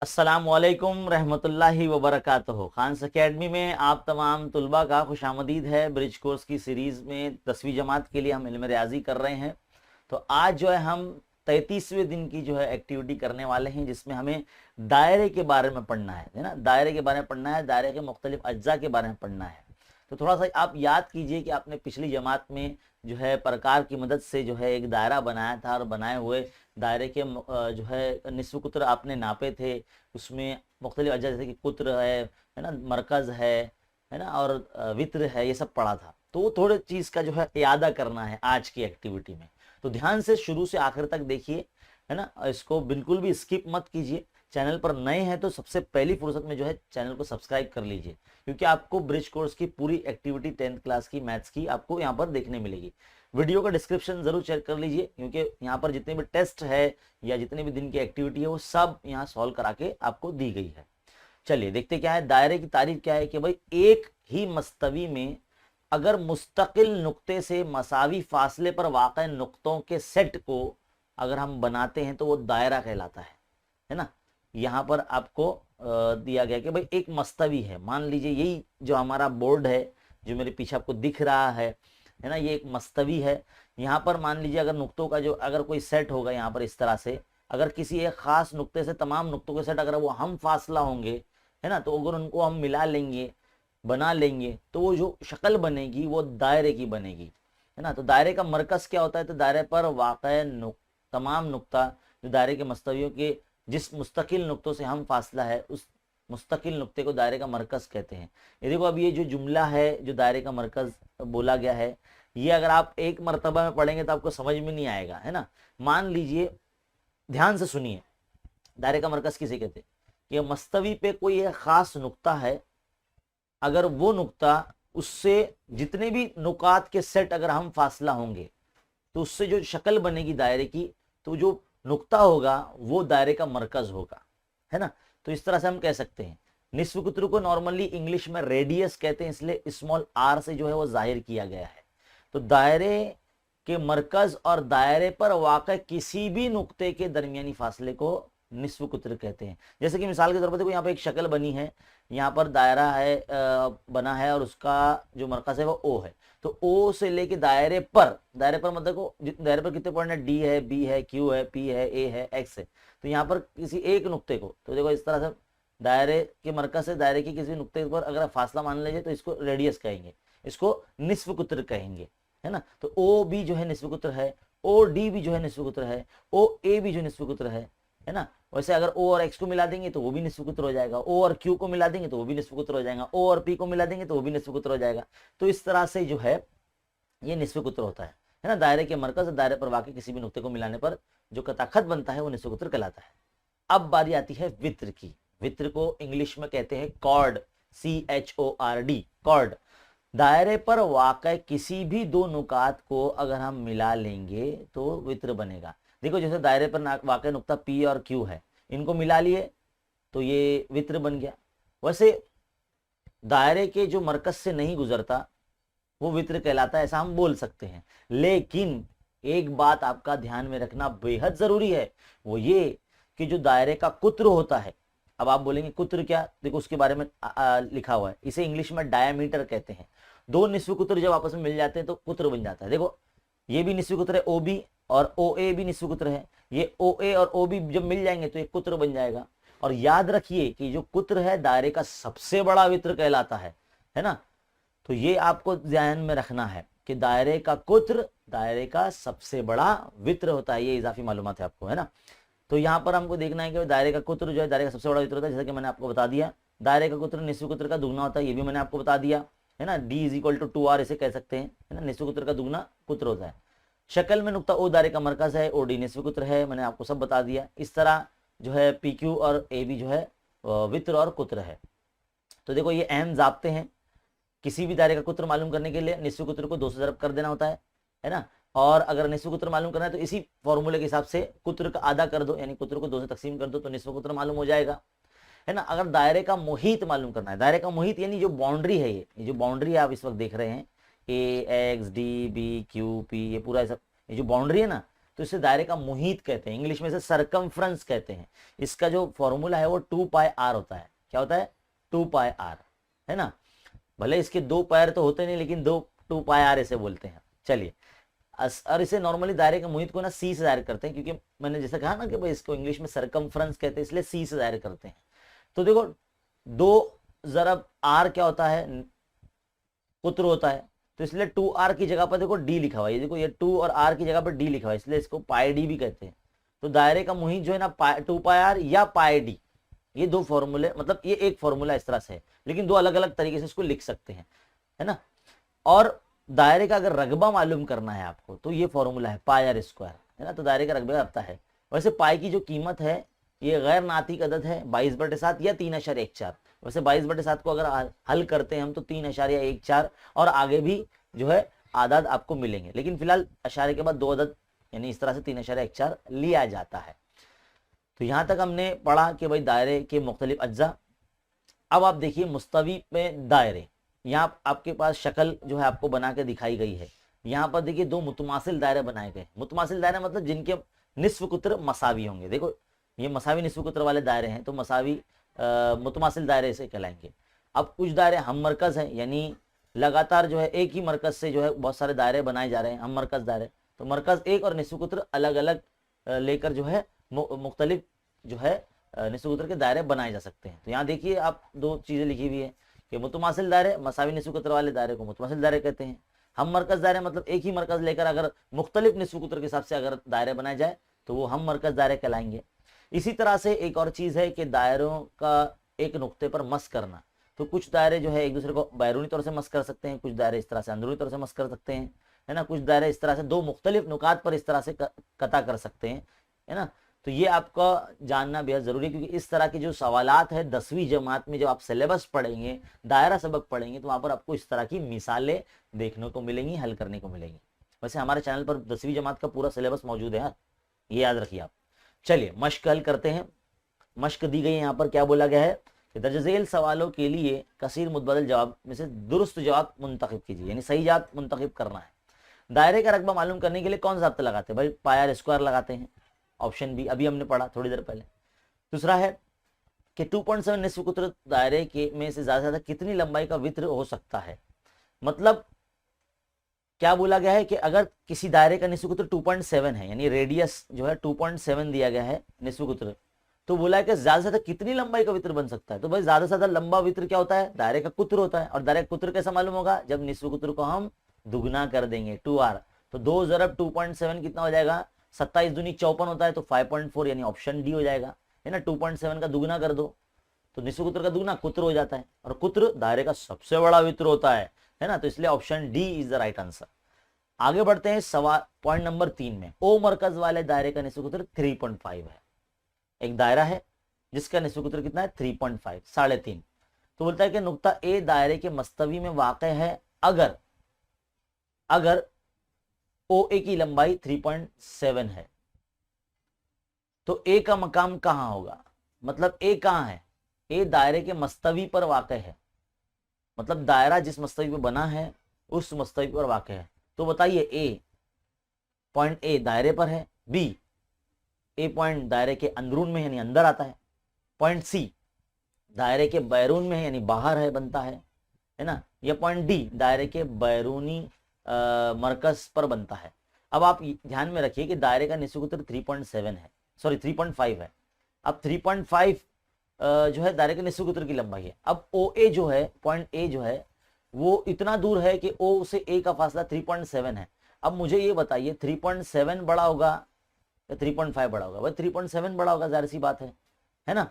अस्सलामुअलैकुम रहमतुल्लाहि व बरकातुहू। खान्स अकेडमी में आप तमाम तुलबा का खुशामदीद है। ब्रिज कोर्स की सीरीज़ में 10वीं जमात के लिए हम इल्म रियाजी कर रहे हैं। तो आज जो है हम 33वें दिन की जो है एक्टिविटी करने वाले हैं, जिसमें हमें दायरे के बारे में पढ़ना है ना, दायरे के बारे में पढ़ना है, दायरे के मुख्तलिफ अज्जा के बारे में पढ़ना है। तो थोड़ा सा आप याद कीजिए कि आपने पिछली जमात में जो है प्रकार की मदद से जो है एक दायरा बनाया था, और बनाए हुए दायरे के जो है निस्फ कुत्र आपने नापे थे। उसमें मुख्तलिफ अज्जा जैसे कि कुत्र है ना, मरकज़ है ना, और वित्र है, ये सब पढ़ा था। तो वो थोड़े चीज़ का जो है इयादा करना है आज की एक्टिविटी में। तो ध्यान से शुरू से आखिर तक देखिए, है ना, इसको बिल्कुल भी स्किप मत कीजिए। चैनल पर नए हैं तो सबसे पहली फुर्सत में जो है चैनल को सब्सक्राइब कर लीजिए, क्योंकि आपको ब्रिज कोर्स की पूरी एक्टिविटी 10th क्लास की मैथ्स की आपको यहाँ पर देखने मिलेगी। वीडियो का डिस्क्रिप्शन जरूर चेक कर लीजिए, क्योंकि यहाँ पर जितने भी टेस्ट है या जितने भी दिन की एक्टिविटी है वो सब यहाँ सॉल्व करा के आपको दी गई है। चलिए देखते क्या है। दायरे की तारीफ क्या है कि भाई एक ही मस्तवी में अगर मुस्तकिल नुक्ते से मसावी फासले पर वाक़ नुक्तों के सेट को अगर हम बनाते हैं तो वो दायरा कहलाता है ना। यहाँ पर आपको दिया गया कि भाई एक मस्तवी है, मान लीजिए यही जो हमारा बोर्ड है जो मेरे पीछे आपको दिख रहा है ना, ये एक मस्तवी है। यहाँ पर मान लीजिए अगर नुक्तों का जो अगर कोई सेट होगा यहाँ पर इस तरह से, अगर किसी एक खास नुक्ते से तमाम नुक्तों के सेट अगर वो हम फासला होंगे, है ना, तो अगर उनको हम मिला लेंगे, बना लेंगे, तो वो जो शक्ल बनेगी वो दायरे की बनेगी, है ना। तो दायरे का मरकज क्या होता है? तो दायरे पर वाक़ तमाम नुक्ता जो दायरे के मस्तवियों के जिस मुस्तकिल नुक्तों से हम फासला है, उस मुस्तकिल नुक्ते को दायरे का मरकज कहते हैं। ये देखो, अब ये जो जुमला है जो दायरे का मरकज बोला गया है, ये अगर आप एक मरतबा में पढ़ेंगे तो आपको समझ में नहीं आएगा, है ना। मान लीजिए, ध्यान से सुनिए, दायरे का मरकज किसे कहते हैं? कि मस्तवी पे कोई एक खास नुक्ता है, अगर वो नुक्ता उससे जितने भी नुकात के सेट अगर हम फासला होंगे तो उससे जो शक्ल बनेगी दायरे की, तो जो नुक्ता होगा वो दायरे का मरकज होगा, है ना। तो इस तरह से हम कह सकते हैं। निस्फ कुत्र को नॉर्मली इंग्लिश में रेडियस कहते हैं, इसलिए स्मॉल आर से जो है वो जाहिर किया गया है। तो दायरे के मरकज और दायरे पर वाक़ किसी भी नुक्ते के दरमियानी फासले को निस्फ कुत्र कहते हैं। जैसे कि मिसाल के तौर पर देखो, यहाँ पर एक शक्ल बनी है, यहाँ पर दायरा है बना है, और उसका जो मरकज है वो ओ है। तो ओ से लेके दायरे पर मतलब को दायरे पर कितने पॉइंट है? डी है, बी है, क्यू है, पी है, ए है, एक्स है। तो यहाँ पर किसी एक नुक्ते को, तो देखो इस तरह से दायरे के मरकज से दायरे के किसी नुक्ते पर अगर फासला मान लीजिए तो इसको रेडियस कहेंगे, इसको निस्फ कुत्र कहेंगे, है ना। तो ओ बी जो है निस्फ कुत्र है, ओ डी भी जो है निस्फ कुत्र है, ओ ए भी जो निस्फ कुत्र है ना। वैसे अगर ओ और एक्स को मिला देंगे तो वो भी निस्फ कुत्र हो जाएगा, ओ और क्यू को मिला देंगे तो वो भी निस्फ कुत्र हो जाएगा, ओ और पी को मिला देंगे तो वो भी निस्फ कुत्र हो जाएगा। तो इस तरह से जो है ये निस्फ कुत्र होता है ना। दायरे के मरकज और दायरे पर वाक़ किसी भी नुक्ते को मिलाने पर जो कताखत बनता है वो निस्फ कुत्र कहलाता है। अब बारी आती है वित्र की। वित्र को इंग्लिश में कहते हैं कॉर्ड, CHORD, कॉर्ड। दायरे पर वाक़ किसी भी दो नुकात को अगर हम मिला लेंगे तो वित्र बनेगा। देखो, जैसे दायरे पर वाक़ नुक्ता P और Q है, इनको मिला लिए तो ये वित्र बन गया। वैसे दायरे के जो मरकज से नहीं गुजरता वो वित्र कहलाता है, ऐसा हम बोल सकते हैं। लेकिन एक बात आपका ध्यान में रखना बेहद जरूरी है, वो ये कि जो दायरे का कुत्र होता है, अब आप बोलेंगे कुत्र क्या? देखो उसके बारे में लिखा हुआ है, इसे इंग्लिश में डायमीटर कहते हैं। दो निस्फ कुत्र जब आपस में मिल जाते हैं तो कुत्र बन जाता है। देखो ये भी निस्फ कुत्र है OB, और OA भी निस्फ कुत्र है। ये OA और OB जब मिल जाएंगे तो एक कुत्र बन जाएगा। और याद रखिए कि जो कुत्र है दायरे का सबसे बड़ा वित्र कहलाता है ना। तो ये आपको ध्यान में रखना है कि दायरे का कुत्र दायरे का सबसे बड़ा वित्र होता है। ये इजाफी मालूमात है आपको, है ना। तो यहाँ पर हमको देखना है कि दायरे का कुत्र जो है दायरे का सबसे बड़ा वित्र होता है, जैसा कि मैंने आपको बता दिया। दायरे का कुत्र निस्फ कुत्र का दुगना होता है, ये भी मैंने आपको बता दिया, है ना। D = 2R इसे कह सकते हैं, है ना। निस्फ कुत्र का दुगना कुत्र होता है। शक्ल में नुक्ता O दायरे का मरकज है, OD निस्फ कुत्र है, मैंने आपको सब बता दिया। इस तरह जो है PQ और AB जो है वित्र और कुत्र है। तो देखो ये अहम जाब्ते हैं। किसी भी दायरे का कुत्र मालूम करने के लिए निस्फ कुत्र को 2 से ज़रब कर देना होता है ना। और अगर निस्फ कुत्र मालूम करना है तो इसी फॉर्मूले के हिसाब से कुत्र का आधा कर दो, यानी कुत्र को 2 से तकसीम कर दो तो निस्फ कुत्र मालूम हो जाएगा, है ना। अगर दायरे का मुहीत मालूम करना है, दायरे का मुहीत यानी जो बाउंड्री है, ये जो बाउंड्री आप इस वक्त देख रहे हैं, A, X, D, B, Q, P, ये पूरा सब ये जो बाउंड्री है ना, तो इसे दायरे का मुहित कहते हैं, इंग्लिश में इसे सरकमफ्रेंस कहते हैं। इसका जो फॉर्मूला है वो 2πr होता है। क्या होता है? 2πr, है ना। भले इसके 2 पैर तो होते नहीं, लेकिन 2πr इसे बोलते हैं। चलिए, और इसे नॉर्मली दायरे के मुहित को ना सी से दायर करते हैं, क्योंकि मैंने जैसे कहा ना कि भाई इसको इंग्लिश में सरकमफ्रेंस कहते हैं, इसलिए सी से दायर करते हैं। तो देखो 2 ज़रब r क्या होता है? कुत्र होता है, तो इसलिए 2r की जगह पर देखो d लिखा हुआ है। देखो ये 2 और r की जगह पर d लिखा हुआ है, इसलिए इसको पाई डी भी कहते हैं। तो दायरे का मुहित जो है ना 2πr या पाई डी, ये 2 फॉर्मूले, मतलब ये एक फॉर्मूला इस तरह से है, लेकिन 2 अलग अलग तरीके से इसको लिख सकते हैं, है ना। और दायरे का अगर रकबा मालूम करना है आपको, तो ये फॉर्मूला है πr स्क्वायर, है ना। तो दायरे का रकबा आता है। वैसे पाई की जो कीमत है ये गैर नातिक अदद है, 22/7 या 3.14। वैसे 22/7 को अगर हल करते हैं हम तो 3.14 और आगे भी जो है आदाद आपको मिलेंगे, लेकिन फिलहाल अशारे के बाद 2 अदद यानी इस तरह से 3.14 लिया जाता है। तो यहाँ तक हमने पढ़ा कि भाई दायरे के मुख्तलिफ अज्जा। अब आप देखिए मुस्तवी में दायरे, यहाँ आपके पास शक्ल जो है आपको बना के दिखाई गई है। यहाँ पर देखिए 2 मुतमासिल दायरे बनाए गए। मुतमासिल दायरे मतलब जिनके निस्फ कुत्र मसावी होंगे। देखो ये मसावी निस्फ कुत्र वाले दायरे हैं, तो मसावी मुतमासिल दायरे से कहलाएंगे। अब कुछ दायरे हम मरकज हैं, यानी लगातार जो है एक ही मरकज से जो है बहुत सारे दायरे बनाए जा रहे हैं, हम मरकज दायरे। तो मरकज एक और निस्फ कुत्र अलग अलग लेकर जो है मुख्तलिफ जो है निस्फ कुत्र के दायरे बनाए जा सकते हैं। तो यहाँ देखिए आप 2 चीज़ें लिखी हुई है कि मुतमासिल दायरे, मसावी निस्फ कुत्र वाले दायरे को मुतमासिल दायरे कहते हैं। हम मरकज दायरे मतलब एक ही मरकज लेकर अगर मुख्तलिफ निस्फ कुत्र के हिसाब से अगर दायरे बनाए जाए तो वो हम मरकज दायरे कहलाएंगे। इसी तरह से एक और चीज़ है कि दायरों का एक नुक्ते पर मस करना। तो कुछ दायरे जो है एक दूसरे को बैरूनी तौर से मस कर सकते हैं, कुछ दायरे इस तरह से अंदरूनी तौर से मस कर सकते हैं, है ना। कुछ दायरे इस तरह से 2 मुख्तलिफ नुकात पर इस तरह से कता कर सकते हैं, है ना। तो ये आपका जानना बेहद ज़रूरी है, क्योंकि इस तरह के जो सवालात है 10वीं जमात में जब आप सिलेबस पढ़ेंगे, दायरा सबक पढ़ेंगे, तो वहाँ पर आपको इस तरह की मिसालें देखने को मिलेंगी, हल करने को मिलेंगी। वैसे हमारे चैनल पर 10वीं जमात का पूरा सिलेबस मौजूद है यार, ये याद रखिए आप। चलिए मश्क हल करते हैं। मश्क दी गई है, यहाँ पर क्या बोला गया है कि दर्जझेल सवालों के लिए कसीर मुतबदल जवाब में से दुरुस्त जवाब मुंतखब कीजिए, यानी सही जवाब मुंतखब करना है। दायरे का रकबा मालूम करने के लिए कौन सा ज़ाब्ता लगाते हैं? भाई πr स्क्वायर लगाते हैं, ऑप्शन बी, अभी हमने पढ़ा थोड़ी देर पहले। दूसरा है कि 2.7 निस्फ कुत्र दायरे के में से ज़्यादा कितनी लंबाई का वित्र हो सकता है। मतलब क्या बोला गया है कि अगर किसी दायरे का निस्फ कुत्र 2.7 है, यानी रेडियस जो है 2.7 दिया गया है निस्फ कुत्र, तो बोला है कि ज्यादा से ज्यादा कितनी लंबाई का वित्र बन सकता है। तो भाई ज्यादा से ज्यादा लंबा वित्र क्या होता है? दायरे का कुत्र होता है। और दायरे का कुत्र कैसा मालूम होगा? जब निस्फ कुत्र को हम दुगना कर देंगे, 2r। तो 2 ज़रब 2.7 कितना हो जाएगा? 27 दूनी 54 होता है, तो 5.4 यानी ऑप्शन डी हो जाएगा, है ना। 2.7 का दुगना कर दो तो निस्फ कुत्र का दुगना कुत्र हो जाता है, और कुत्र दायरे का सबसे बड़ा वित्र होता है ना। तो इसलिए option D is the right answer. आगे बढ़ते हैं सवाल पॉइंट नंबर 3 में। ओ मरकज वाले दायरे का निस्फ कुत्र 3.5 है। एक दायरा है जिसका निस्फ कुत्र कितना है? 3.5, 3.5। तो बोलता है कि नुक्ता ए दायरे के मस्तवी में वाक़ है अगर ओ ए की लंबाई 3.7 है। तो ए का मकाम कहां होगा? मतलब ए कहां है? ए दायरे के मस्तवी पर वाक़ है, मतलब दायरा जिस मस्तवी पर बना है उस मस्तवी पर वाक़ है। तो बताइए ए पॉइंट ए दायरे पर है, बी ए पॉइंट दायरे के अंदरून में यानी अंदर आता है, पॉइंट सी दायरे के बैरून में है यानी बाहर है बनता है ना, या पॉइंट डी दायरे के बैरूनी मरकज पर बनता है। अब आप ध्यान में रखिए कि दायरे का निस्फ कुत्र 3.7 है, सॉरी 3.5 है। अब 3.5 जो है दायरे के निस्फ कुत्र की लंबाई है। अब ओ ए जो है, पॉइंट ए जो है वो इतना दूर है कि ओ से ए का फासला 3.7 है। अब मुझे ये बताइए 3.7 बड़ा होगा या 3.5 बड़ा होगा? भाई 3.7 बड़ा होगा, जाहिर सी बात है ना।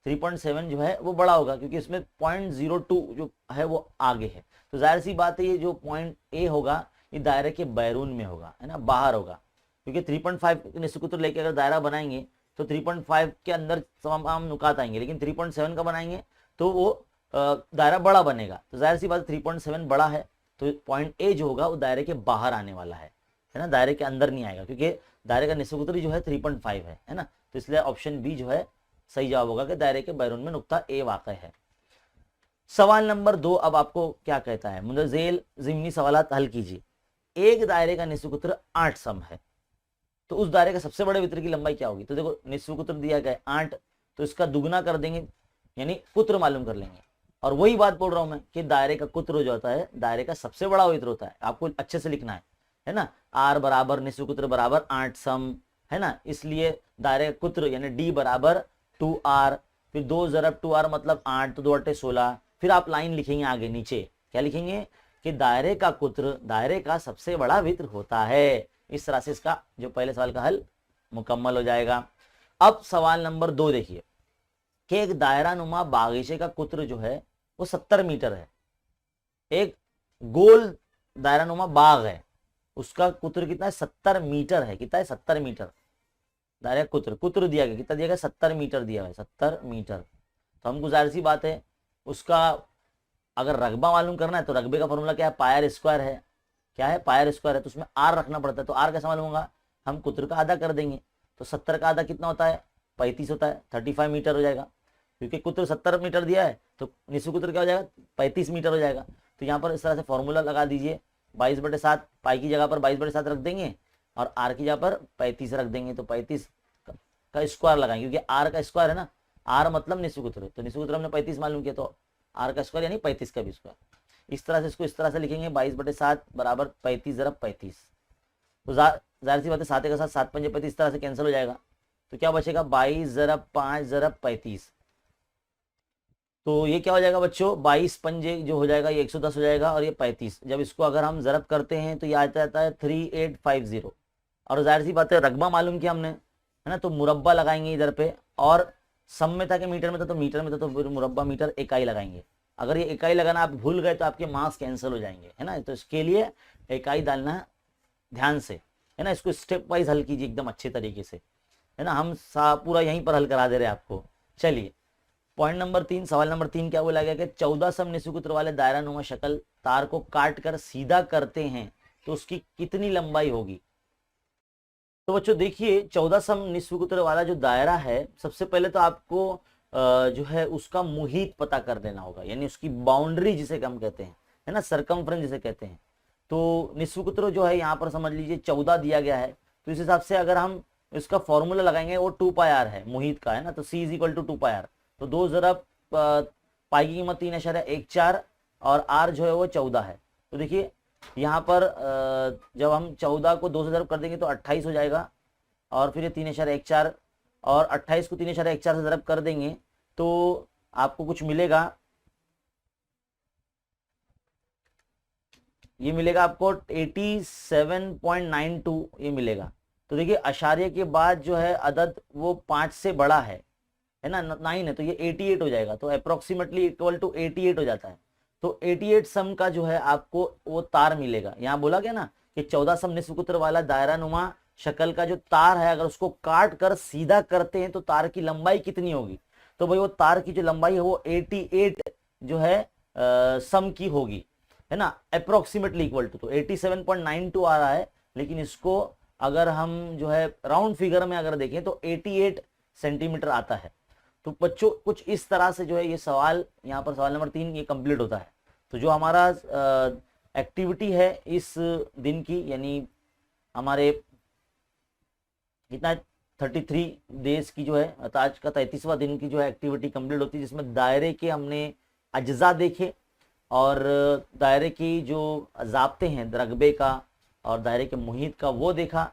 3.7 जो है वो बड़ा होगा क्योंकि इसमें 0.02 जो है वो आगे है। तो जाहिर सी बात है ये जो पॉइंट ए होगा ये दायरे के बैरून में होगा, है ना, बाहर होगा। क्योंकि 3.5 निस्फ कुत्र लेके अगर दायरा बनाएंगे तो 3.5 के अंदर तमाम नुकात आएंगे, लेकिन 3.7 का बनाएंगे तो वो दायरा बड़ा बनेगा। तो जाहिर सी बात 3.7 बड़ा है, तो पॉइंट ए जो होगा वो दायरे के बाहर आने वाला है ना, दायरे के अंदर नहीं आएगा, क्योंकि दायरे का निस्फ कुत्र जो है 3.5 है ना। तो इसलिए ऑप्शन बी जो है सही जवाब होगा कि दायरे के बैरून में नुक्ता ए वाक़ है। सवाल नंबर 2 अब आपको क्या कहता है? मुंदरजेल ज़िम्नी सवालात हल कीजिए। एक दायरे का निस्फ कुत्र 8 सम है, तो उस दायरे का सबसे बड़े वृत्त की लंबाई क्या होगी? तो देखो निस्व कुत्र दिया गया है 8, तो इसका दुगना कर देंगे यानी कुत्र मालूम कर लेंगे। और वही बात बोल रहा हूं मैं कि दायरे का कुत्र जो होता है दायरे का सबसे बड़ा वृत्त होता है, आपको अच्छे से लिखना है ना। r बराबर निस्व कुत्र बराबर 8 सम, है ना, इसलिए दायरे का कुत्र यानी d बराबर 2r, फिर 2 ज़रब 2r मतलब 8, तो 2 8 16। फिर आप लाइन लिखेंगे आगे नीचे, क्या लिखेंगे कि दायरे का कुत्र दायरे का सबसे बड़ा वृत्त होता है। इस तरह से इसका जो पहले सवाल का हल मुकम्मल हो जाएगा। अब सवाल नंबर 2 देखिए कि एक दायरा नुमा बागीचे का कुत्र जो है वो 70 मीटर है। एक गोल दायरा नुमा बाग है, उसका कुत्र कितना है? 70 मीटर है। कितना है? 70 मीटर। दायरा कुत्र दिया गया, कितना दिया गया? 70 मीटर दिया है, 70 मीटर। तो हमको जाहिर सी बात है उसका अगर रकबा मालूम करना है तो रकबे का फॉर्मूला क्या है? पायर स्क्वायर है। क्या है? पायर स्क्वायर है। तो उसमें आर रखना पड़ता है। तो आर कैसे मालूम होगा? हम कुत्र का आधा कर देंगे। तो 70 का आधा कितना होता है? 35 होता है, 35 मीटर हो जाएगा। क्योंकि कुत्र 70 मीटर दिया है तो निस्व कुत्र क्या हो जाएगा? 35 मीटर हो जाएगा। तो यहाँ पर इस तरह से फॉर्मूला लगा दीजिए, 22/7 पाई की जगह पर 22/7 रख देंगे और आर की जगह पर 35 रख देंगे। तो 35 का स्क्वायर लगाएंगे क्योंकि आर का स्क्वायर है ना, आर मतलब निस्व कुत्र, तो निस्व कुत्र हमने 35 मालूम किया, तो आर का स्क्वायर यानी 35 का भी स्क्वायर। इस तरह से इसको इस तरह से लिखेंगे 22/7 बराबर 35 ज़रब 35। तो जाहिर सी बात है 7 के साथ 7 पंजे 35 इस तरह से कैंसिल हो जाएगा। तो क्या बचेगा? 22 ज़रब 5 ज़रब 35। तो ये क्या हो जाएगा बच्चों? 22 पंजे जो हो जाएगा ये 110 हो जाएगा और ये 35। जब इसको अगर हम ज़रब करते हैं तो ये आता जाता है 3850। और जाहिर सी बात है रकबा मालूम किया हमने, है ना, तो मुरब्बा लगाएंगे इधर पे। और सम में था कि मीटर में था, तो मीटर में था तो फिर मुरब्बा मीटर इकाई लगाएंगे। अगर ये इकाई लगाना आप भूल गए तो आपके मार्क्स कैंसिल हो जाएंगे, है ना। तो इसके लिए इकाई डालना है ध्यान से, है ना। इसको स्टेप वाइज हल कीजिए एकदम अच्छे तरीके से, है ना। हम पूरा यहीं पर हल करा दे रहे हैं आपको। चलिए पॉइंट नंबर 3, सवाल नंबर 3 क्या बोला गया कि 14 सम निस्व कुत्र वाले दायरा नुमा शक्ल तार को काट कर सीधा करते हैं तो उसकी कितनी लंबाई होगी? तो बच्चों देखिए 14 सम निस्व कुत्र वाला जो दायरा है, सबसे पहले तो आपको जो है उसका मुहित पता कर देना होगा, यानी उसकी बाउंड्री जिसे हम कहते हैं, है ना, सरकमफ्रेंस जिसे कहते हैं। तो निस्व कुत्र जो है यहाँ पर समझ लीजिए 14 दिया गया है, तो इस हिसाब से अगर हम इसका फॉर्मूला लगाएंगे वो 2πr है मुहित का, है ना। तो c = 2πr। तो 2 ज़रब पाई की कीमत 3.14 और r जो है वो 14 है। तो देखिए यहाँ पर जब हम 14 को 2 से ज़रब कर देंगे तो 28 हो जाएगा, और फिर ये 3.14 और 28 को 3.14 से ज़रब कर देंगे तो आपको कुछ मिलेगा, ये मिलेगा आपको 87.92 ये मिलेगा। तो देखिए अशारिया के बाद जो है अदद वो 5 से बड़ा है ना, 9 है, तो ये 88 हो जाएगा। तो अप्रोक्सीमेटली इक्वल टू 88 हो जाता है। तो 88 सम का जो है आपको वो तार मिलेगा। यहाँ बोला गया ना कि 14 सम निस्व कुत्र वाला दायरा नुमा शक्ल का जो तार है अगर उसको काट कर सीधा करते हैं तो तार की लंबाई कितनी होगी? तो भाई वो तार की जो लंबाई है वो 88 जो है सम की होगी, है ना, अप्रोक्सीमेटली इक्वल टू। तो 87.92 आ रहा है, लेकिन इसको अगर हम जो है राउंड फिगर में अगर देखें तो 88 सेंटीमीटर आता है। तो बच्चों कुछ इस तरह से जो है ये सवाल यहाँ पर सवाल नंबर 3 ये कंप्लीट होता है। तो जो हमारा एक्टिविटी है इस दिन की, यानी हमारे कितना 33 डेज की जो है आज का 33वां दिन की जो है एक्टिविटी कंप्लीट होती है, जिसमें दायरे के हमने अज्जा देखे और दायरे की जो ज़ाब्ते हैं रकबे का और दायरे के मुहित का वो देखा,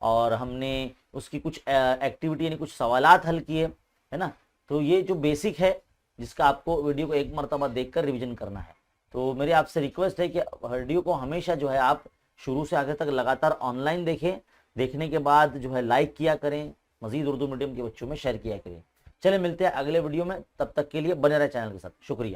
और हमने उसकी कुछ एक्टिविटी यानी कुछ सवालात हल किए, है ना। तो ये जो बेसिक है जिसका आपको वीडियो को एक मरतबा देखकर रिवीजन करना है। तो मेरी आपसे रिक्वेस्ट है कि वीडियो को हमेशा जो है आप शुरू से आगे तक लगातार ऑनलाइन देखें, देखने के बाद जो है लाइक किया करें, मजीद उर्दू मीडियम के बच्चों में शेयर किया करें। चले मिलते हैं अगले वीडियो में, तब तक के लिए बने रहे चैनल के साथ। शुक्रिया।